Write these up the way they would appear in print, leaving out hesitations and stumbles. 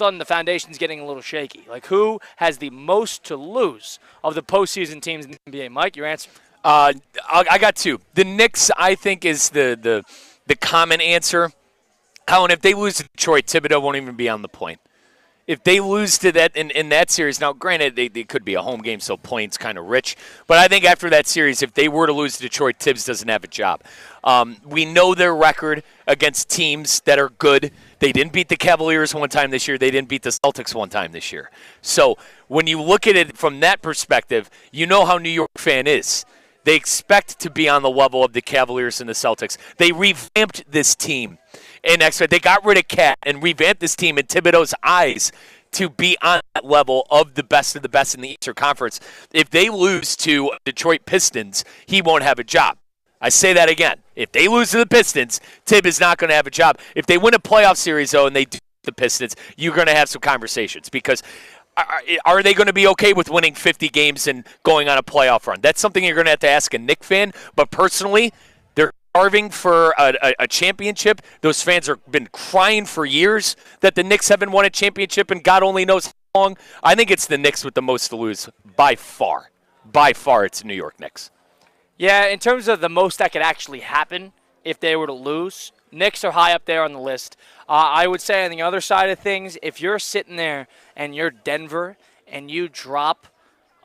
sudden the foundation's getting a little shaky. Like, who has the most to lose of the postseason teams in the NBA? Mike, your answer? I got two. The Knicks, I think, is the common answer. Colin, if they lose to Detroit, Thibodeau won't even be on the point. If they lose to that in that series, now granted, they could be a home game, so points kind of rich. But I think after that series, if they were to lose to Detroit, Tibbs doesn't have a job. We know their record against teams that are good. They didn't beat the Cavaliers one time this year. They didn't beat the Celtics one time this year. So when you look at it from that perspective, you know how New York fan is. They expect to be on the level of the Cavaliers and the Celtics. They revamped this team. And they got rid of Cat and revamped this team in Thibodeau's eyes to be on that level of the best in the Eastern Conference. If they lose to Detroit Pistons, he won't have a job. I say that again. If they lose to the Pistons, Tibb is not going to have a job. If they win a playoff series, though, and they do the Pistons, you're going to have some conversations because are they going to be okay with winning 50 games and going on a playoff run? That's something you're going to have to ask a Knicks fan. But personally, they're starving for a championship. Those fans have been crying for years that the Knicks haven't won a championship, and God only knows how long. I think it's the Knicks with the most to lose by far. By far, it's the New York Knicks. Yeah, in terms of the most that could actually happen if they were to lose, Knicks are high up there on the list. I would say on the other side of things, if you're sitting there and you're Denver and you drop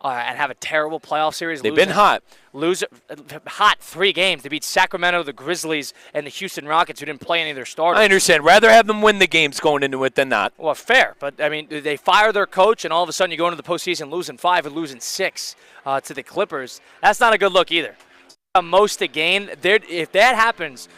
and have a terrible playoff series. They've been hot. Hot 3 games. They beat Sacramento, the Grizzlies, and the Houston Rockets, who didn't play any of their starters. I understand. Rather have them win the games going into it than not. Well, fair. But, I mean, they fire their coach, and all of a sudden you go into the postseason losing 5 and losing 6 to the Clippers. That's not a good look either. Most to gain. If that happens,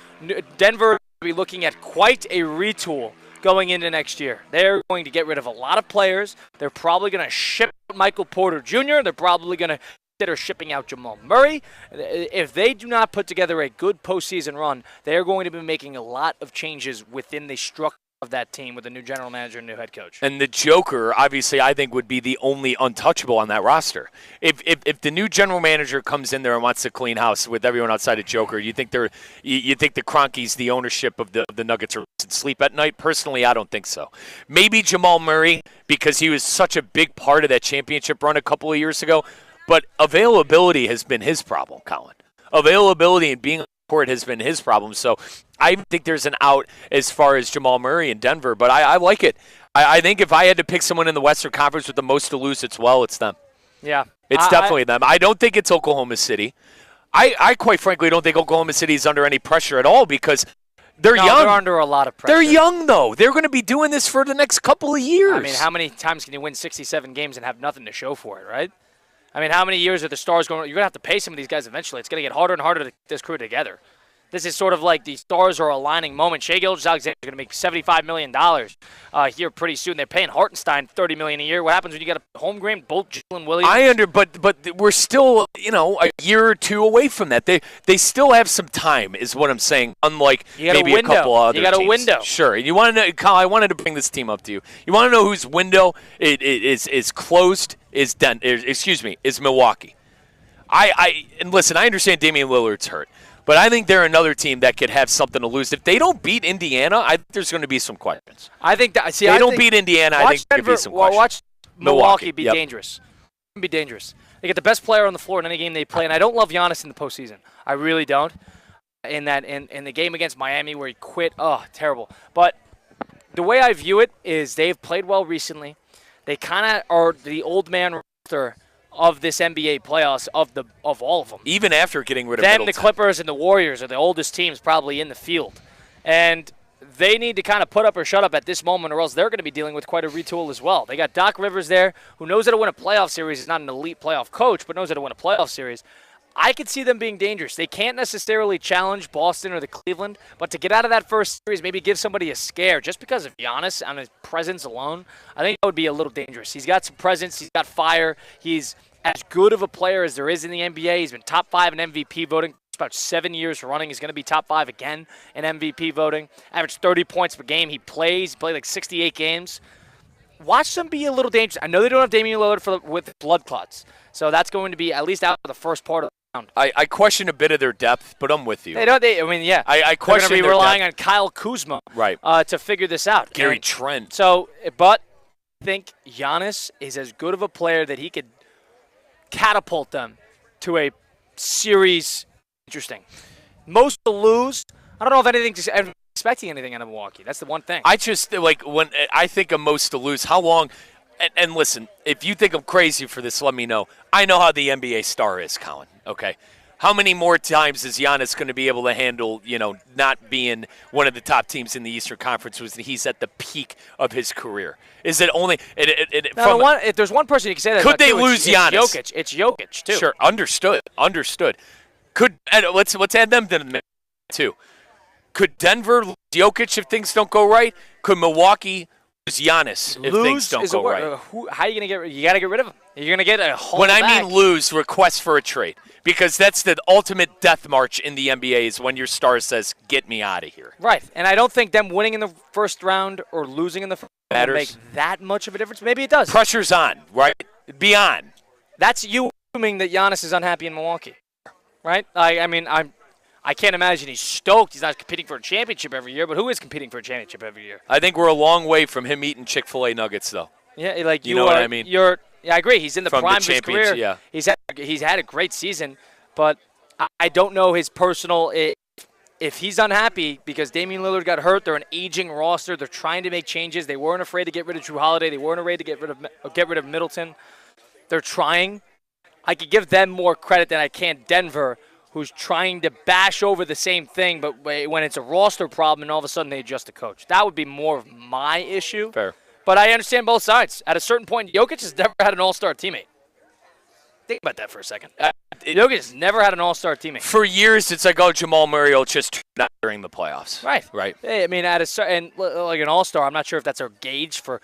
Denver will be looking at quite a retool going into next year. They're going to get rid of a lot of players. They're probably going to ship out Michael Porter Jr. They're probably going to consider shipping out Jamal Murray. If they do not put together a good postseason run, they are going to be making a lot of changes within the structure of that team with a new general manager and new head coach. And the Joker, obviously, I think would be the only untouchable on that roster. If the new general manager comes in there and wants to clean house with everyone outside of Joker, you think the Kroenkes, the ownership of the Nuggets, are sleep at night? Personally, I don't think so. Maybe Jamal Murray, because he was such a big part of that championship run a couple of years ago. But availability has been his problem, Colin. Availability and being on the court has been his problem. So I think there's an out as far as Jamal Murray in Denver, but I like it. I think if I had to pick someone in the Western Conference with the most to lose, it's them. Yeah. It's definitely them. I don't think it's Oklahoma City. I quite frankly don't think Oklahoma City is under any pressure at all because they're young. They're under a lot of pressure. They're young, though. They're going to be doing this for the next couple of years. I mean, how many times can you win 67 games and have nothing to show for it, right? I mean, how many years are the Stars going to – you're going to have to pay some of these guys eventually. It's going to get harder and harder to get this crew together. This is sort of like the stars are aligning moment. Shai Gilgeous-Alexander is going to make $75 million here pretty soon. They're paying Hartenstein $30 million a year. What happens when you got a home game? Bolt, Jalen Williams. But we're still, a year or two away from that. They still have some time, is what I'm saying. Unlike maybe a couple other teams. You got a window. Sure. You want to know, Kyle? I wanted to bring this team up to you. You want to know whose window is closed? Is Milwaukee. And listen, I understand Damian Lillard's hurt. But I think they're another team that could have something to lose. If they don't beat Indiana, I think there's going to be some questions. I think that. See, if they don't beat Indiana, I think there could be some questions. Watch Milwaukee be dangerous. Be dangerous. They get the best player on the floor in any game they play, and I don't love Giannis in the postseason. I really don't. In the game against Miami where he quit, terrible. But the way I view it is they've played well recently. They kind of are the old man roster of this NBA playoffs of all of them. Even after getting rid of Then Middleton. The Clippers and the Warriors are the oldest teams probably in the field. And they need to kind of put up or shut up at this moment or else they're going to be dealing with quite a retool as well. They got Doc Rivers there who knows how to win a playoff series. He's not an elite playoff coach, but knows how to win a playoff series. I could see them being dangerous. They can't necessarily challenge Boston or the Cleveland, but to get out of that first series, maybe give somebody a scare just because of Giannis on his presence alone, I think that would be a little dangerous. He's got some presence. He's got fire. He's as good of a player as there is in the NBA. He's been top 5 in MVP voting. About 7 years running. He's going to be top 5 again in MVP voting. Averaged 30 points per game. He played like 68 games. Watch them be a little dangerous. I know they don't have Damian Lillard with blood clots, so that's going to be at least out for the first part of the round. I question a bit of their depth, but I'm with you. I question they're going to be relying on Kyle Kuzma right. To figure this out. Gary Trent. So, but think Giannis is as good of a player that he could catapult them to a series. Interesting. Most to lose. I don't know if I'm expecting anything out of Milwaukee. That's the one thing. I just, like, when I think of most to lose, how long – and listen, if you think I'm crazy for this, let me know. I know how the NBA star is, Colin, okay? How many more times is Giannis going to be able to handle, not being one of the top teams in the Eastern Conference when he's at the peak of his career? Is it only if there's one person you can say that could about they too, lose it's Giannis? Jokic. It's Jokic, too. Sure, understood. Let's add them to the mix, too. Could Denver lose Jokic if things don't go right? Could Milwaukee lose Giannis if things don't go right? How are you going to get – you got to get rid of him. You're going to get a whole When I mean lose, request for a trade. Because that's the ultimate death march in the NBA is when your star says, get me out of here. Right. And I don't think them winning in the first round or losing in the first round will make Matters. that much of a difference. Maybe it does. Pressure's on, right? Be on. That's you assuming that Giannis is unhappy in Milwaukee. Right? I can't imagine he's stoked. He's not competing for a championship every year, but who is competing for a championship every year? I think we're a long way from him eating Chick-fil-A nuggets, though. Yeah, like you know what I mean? Yeah, I agree. He's in the From prime the of his career. championship, yeah. He's had a great season, but I don't know his personal. If he's unhappy because Damian Lillard got hurt, they're an aging roster. They're trying to make changes. They weren't afraid to get rid of Drew Holiday. They weren't afraid to get rid of Middleton. They're trying. I could give them more credit than I can Denver, who's trying to bash over the same thing, but when it's a roster problem and all of a sudden they adjust the coach. That would be more of my issue. Fair. But I understand both sides. At a certain point, Jokic has never had an all-star teammate. Think about that for a second. Jokic has never had an all-star teammate. For years, it's like, Jamal Murray will just not during the playoffs. Right. Hey, I mean, at a certain, like an all-star, I'm not sure if that's our gauge for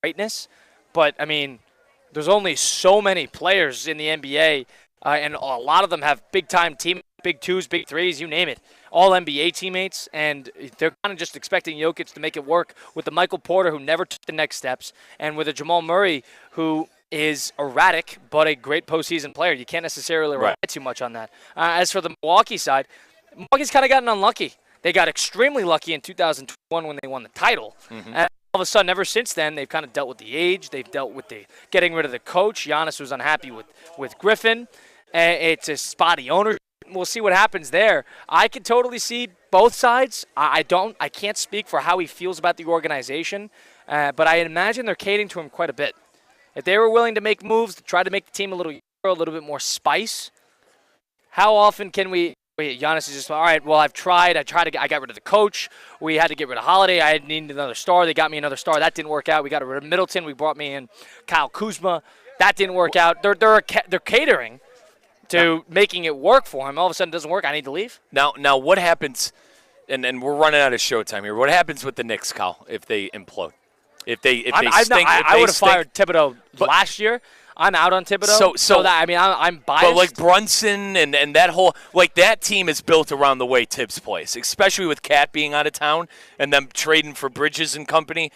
greatness, but, I mean, there's only so many players in the NBA, and a lot of them have big-time teammates, big twos, big threes, you name it, all NBA teammates, and they're kind of just expecting Jokic to make it work with the Michael Porter who never took the next steps, and with a Jamal Murray who is erratic but a great postseason player. You can't necessarily rely too much on that. As for the Milwaukee side, Milwaukee's kind of gotten unlucky. They got extremely lucky in 2021 when they won the title. Mm-hmm. And all of a sudden, ever since then, they've kind of dealt with the age. They've dealt with the getting rid of the coach. Giannis was unhappy with Griffin. It's a spotty ownership. We'll see what happens there. I can totally see both sides. I can't speak for how he feels about the organization, but I imagine they're catering to him quite a bit. If they were willing to make moves to try to make the team a little bit more spice, how often can we? Giannis is just, all right, well, I got rid of the coach. We had to get rid of Holiday. I needed another star. They got me another star. That didn't work out. We got rid of Middleton. We brought me in Kyle Kuzma. That didn't work out. They're catering to making it work for him. All of a sudden, it doesn't work. I need to leave. Now what happens, and we're running out of showtime here, what happens with the Knicks, Kyle, if they implode? I would have fired Thibodeau last year. I'm out on Thibodeau. I'm biased. But like Brunson and that whole that team is built around the way Tibbs plays, especially with Cat being out of town and them trading for Bridges and company.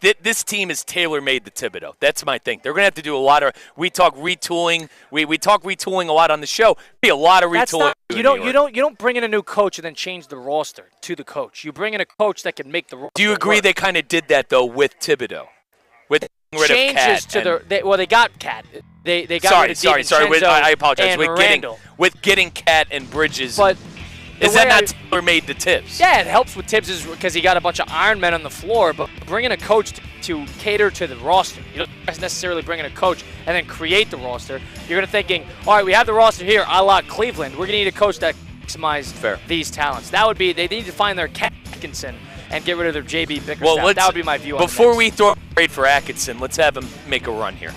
This team is tailor-made to Thibodeau. That's my thing. They're gonna have to do a lot of. We talk retooling. We talk retooling a lot on the show. Be a lot of retooling. You don't bring in a new coach and then change the roster to the coach. You bring in a coach that can make the roster. Do you agree work. they kind of did that though with Thibodeau? With changes to they got Cat. They got rid of sorry. I apologize. And with getting Cat and Bridges. But is that not tailor-made to Tibbs? Yeah, it helps with Tibbs because he got a bunch of Iron Men on the floor. But bringing a coach to cater to the roster, you don't necessarily bring in a coach and then create the roster. You're going to thinking, all right, we have the roster here, a la Cleveland. We're going to need a coach that maximizes these talents. That would be they need to find their Atkinson and get rid of their JB Bickerstaff. That would be my view on it. Before we throw a trade for Atkinson, let's have him make a run here.